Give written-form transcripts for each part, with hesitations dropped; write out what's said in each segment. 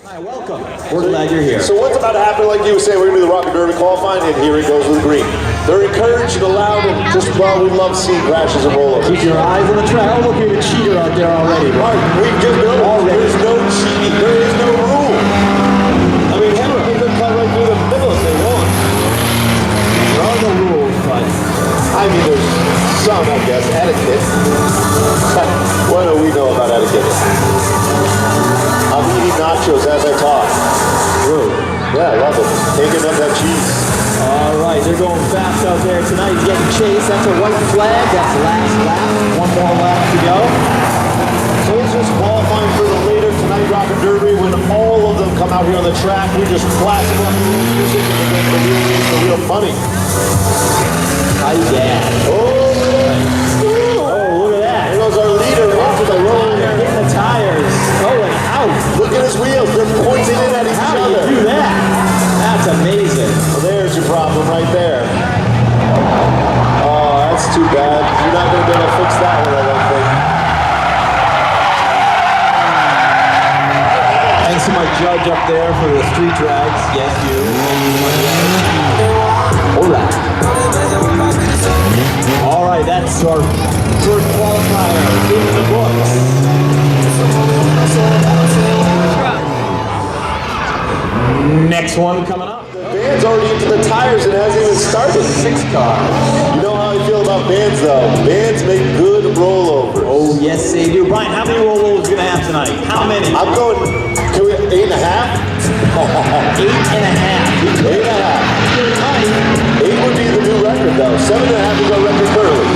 Hi, welcome. We're glad you're here. So what's about to happen, like you were saying, we're going to do the Rocket Derby qualifying, and here it goes with green. They're encouraged and allowed, and just, well, we love seeing crashes and rollovers. Keep your eyes on the track. Oh, look, we have a cheater out there already. Mark, we've just noticed there's no cheating. There is no rule. I mean, hell, they could cut right through the middle if they want. There are no rules, but... I mean, there's some, I guess, etiquette. What do we know about etiquette? I'm eating nachos as I talk. True. Yeah, I love it. Taking up that cheese. All right, they're going fast out there tonight. He's getting chased. That's a white flag. That's last lap. One more lap to go. So it's just qualifying for the later tonight Rocket Derby. When all of them come out here on the track, we just flash them up the real money. Hi, Dad. Oh, look at that. There goes our leader into the road. Hitting the tires. Going out. Look at his wheels. They're pointing in at each How other. do you do that? That's amazing. Well, there's your problem right there. Oh, that's too bad. You're not going to be able to fix that one, I don't think. Thanks to my judge up there for the street drags. Yes, you. All right, that's our first qualifier in the books. Next one coming up. The band's already into the tires and hasn't even started. 6 cars. You know how I feel about bands, though. Bands make good rollovers. Oh, yes, they do. Brian, how many rollovers are we going to have tonight? How many? I'm going, can we, 8.5? 8.5. 8 would be the new record, though. 7.5 is our record currently.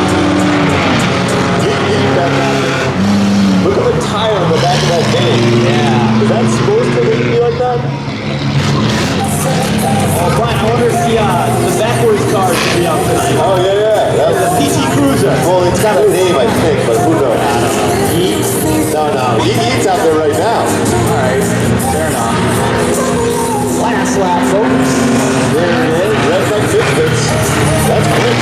Look at the tire on the back of that van. Yeah. Is that supposed to be like that? Oh, Brian, I wonder if the backwards cars should be out tonight. Oh, yeah. The PT Cruiser. Well, it's got a name, I think, but who knows? I don't know. Yeet? No. Yeet's out there right now. All right. Fair enough. Last lap, folks. There it is. Red Light Fitbits. That's quick.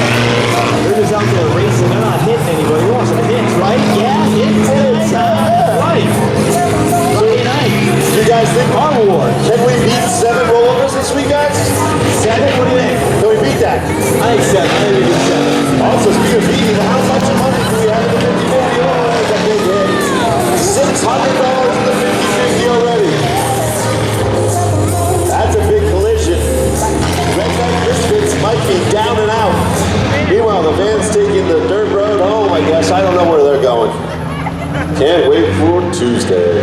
They're just out there racing. They're not hitting anybody. We want some hits, right? Yeah, hits. Right. Friday night. You guys think Car Wars. Can we beat 7 rollovers this week, guys? 7? What do you think? Can we beat that? I think 7. I think we do 7. Also, speaking of beating, how much money do we have in the 50-50? Oh, that's a big hit. $600 in the 50-50 already. That's a big collision. Red Light Biscuits might be down and out. Meanwhile, the van's taking the dirt road home, I guess. I don't know where they're going. Can't wait for Tuesday.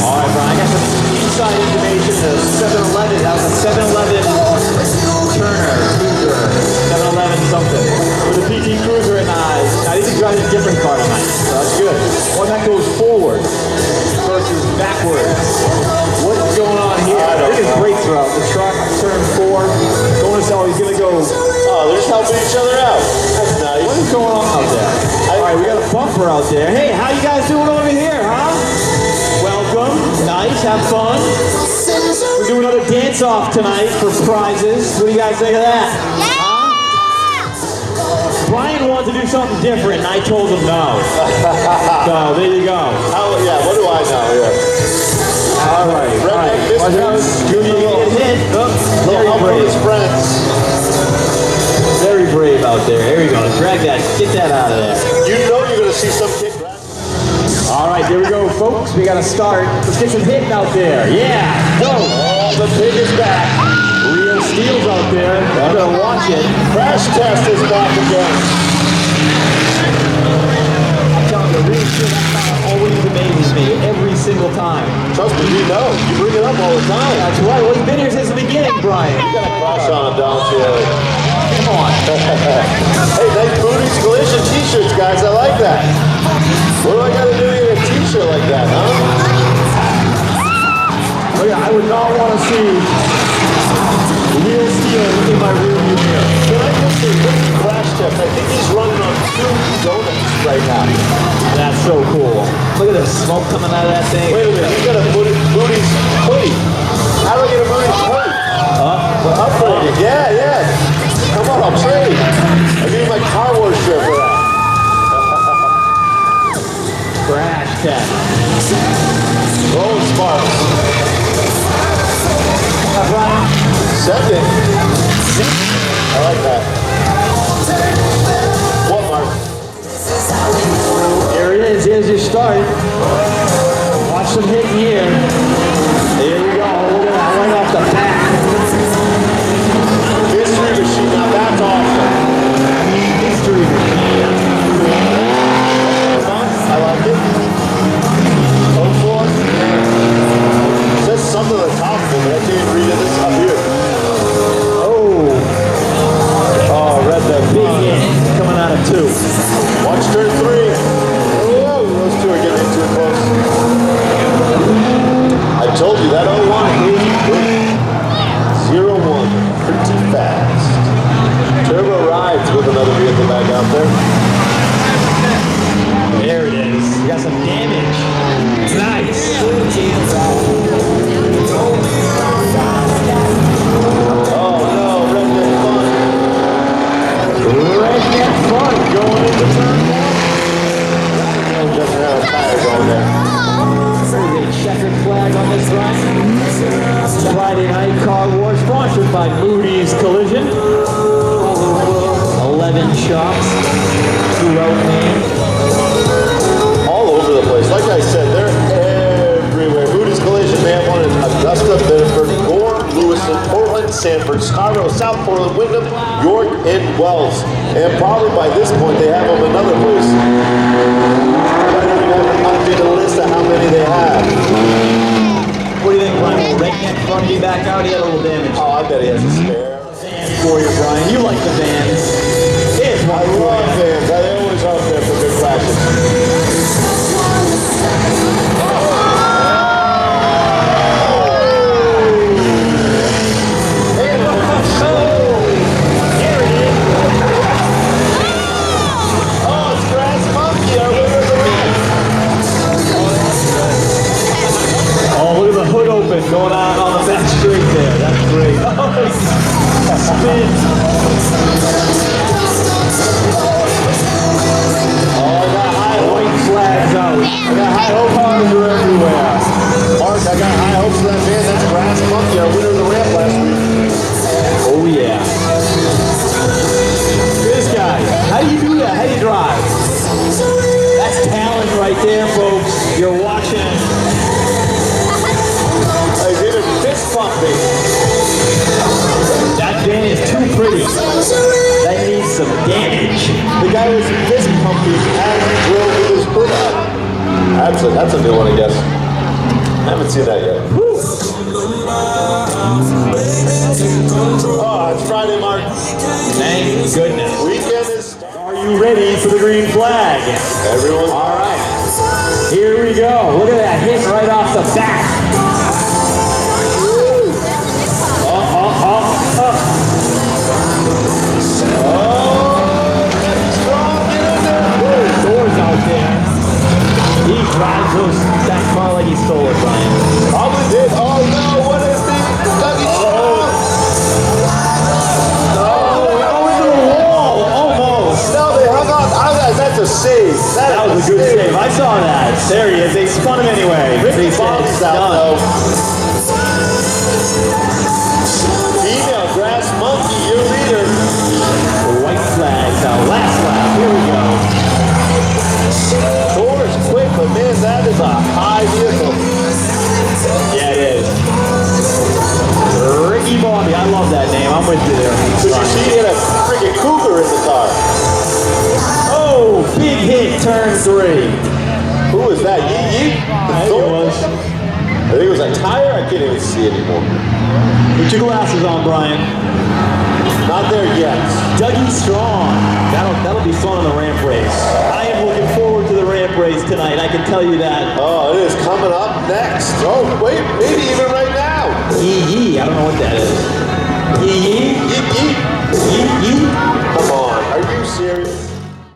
All right, Brian, I got some inside information. The 7-Eleven has a 7-Eleven Turner Cruiser, 7-Eleven something, with a PT Cruiser and I think he drives a different car tonight, so that's good. One that goes forward versus backwards. What's going on here? Look at his brakes are out. The truck, turn 4, going to sell. He's going to go. Oh, they're just helping each other out. That's nice. What is going on out there? All right, we got a bumper out there. Hey, how you guys doing over here, huh? Welcome. Nice. Have fun. We're doing another dance-off tonight for prizes. What do you guys think of that? Huh? Brian wanted to do something different, and I told him no. So, there you go. What do I know here? All right. Watch out. Junior, you get hit. Very brave. Friends. Very brave out there. Here we go. Drag that. Get that out of there. You know you're going to see some kid grab. All right, here we go, folks. We got to start. Let's get some hitting out there. Yeah, go. Oh, the pig is back. Real Steel's out there. I'm going to watch it. Crash Test is back again. I'm telling you, Real Steel, that car always amazes me every single time. Trust me, we know. You bring it up all the time. That's right. Well, he's been here since the beginning, Brian. You got a crush on him, don't you? Come on. Hey, nice booties collision t-shirts, guys. I like that. What do I got to do to get a t-shirt like that, huh? Oh, yeah, I would not want to see Real Steel in my rearview mirror. Can I just say, rookie Crash Test? I think he's running on 2 donuts right now. That's so cool. Look at the smoke coming out of that thing. Wait a minute, he's got a booties hoodie. How do I get a booties hoodie? Well, upgrade. Yeah. Come on, I'll trade. I need my Car Wars shirt for that. Crash Test. Roll sparks. second. I like that. What, Mark? Here it is. Here's your start. Watch them hit here. Here we go. Look at that. Right off the back. Mystery machine. Now that's awesome. Mystery machine. I like it. Hopeful. It says something on the top of it, but I can't read it. This up here. Oh, read the big hit coming out of 2. Watch turn 3. Whoa, those two are getting too close. I told you that 01 crazy quick. 0-1. Pretty fast. Turbo rides with another vehicle back out there. There it is. You got some damage. Nice. Oh no, redneck fun. Redneck fun going into turn 1. Just around a tire going there. There's a checkered flag on this run. Friday Night Car War sponsored by Moody's Collision. 11 shops throughout Maine. All over the place. Like I said, they're everywhere. Moody's Collision, they have one in Augusta, Bedford, Gore, Lewiston, Portland, Sanford, Scarborough, South Portland, Wyndham, York, and Wells. And probably by this point, they have them another place. I don't even have to update the list of how many they have. What do you think, Brian? Will Redneck Fun be back out? He had a little damage. Oh, I bet he has a spare. Van for you, Brian. You like the vans. Here's I one for love you. vans. They always out there for good crashes. Going out on the back straight there. That's great. Spin. Oh, I got high white flags out. I got high hope cars are everywhere. Mark, I got high hopes for that van. That's Brass Monkey, our winner of the ramp last week. Oh, yeah. This guy. How do you do that? How do you drive? That's talent right there, folks. You're watching. He's even fist pumping. That van is too pretty. That needs some damage. The guy was fist pumping as he drove with his hood up. That's a new one, I guess. I haven't seen that yet. Whew. Oh, it's Friday, Mark. Thank goodness. Weekend is. Are you ready for the green flag? Everyone. All right. Here we go. Look at that hit right off the bat. Doors out there. He drives that car like he stole it, Brian. Probably did. Oh no, what is this? Dougie Strong. Oh, into the wall, almost. No, they hung on. That's a save. That was a good save. I saw that. There he is. They spun him anyway. Ricky Bob's It's out done. though. Female Grass Monkey, your leader. White flags out. Last lap. Here we go. Thor's quick, but man, that is a high vehicle. Yeah, it is. Ricky Bobby. I love that name. I'm with you there. Did you see he had a freaking cougar in the car? Oh, big hit, turn 3. Who was that? Yeet Yeet? I think it was. I think it was a tire. I can't even see anymore. Put your glasses on, Brian. Not there yet. Dougie Strong. That'll be fun on the ramp race. I am looking forward to the ramp race tonight. I can tell you that. Oh, it is coming up next. Oh, wait, maybe even right now. Yee. I don't know what that is. Yee. Yeet Yeet. Yee. Come on, are you serious?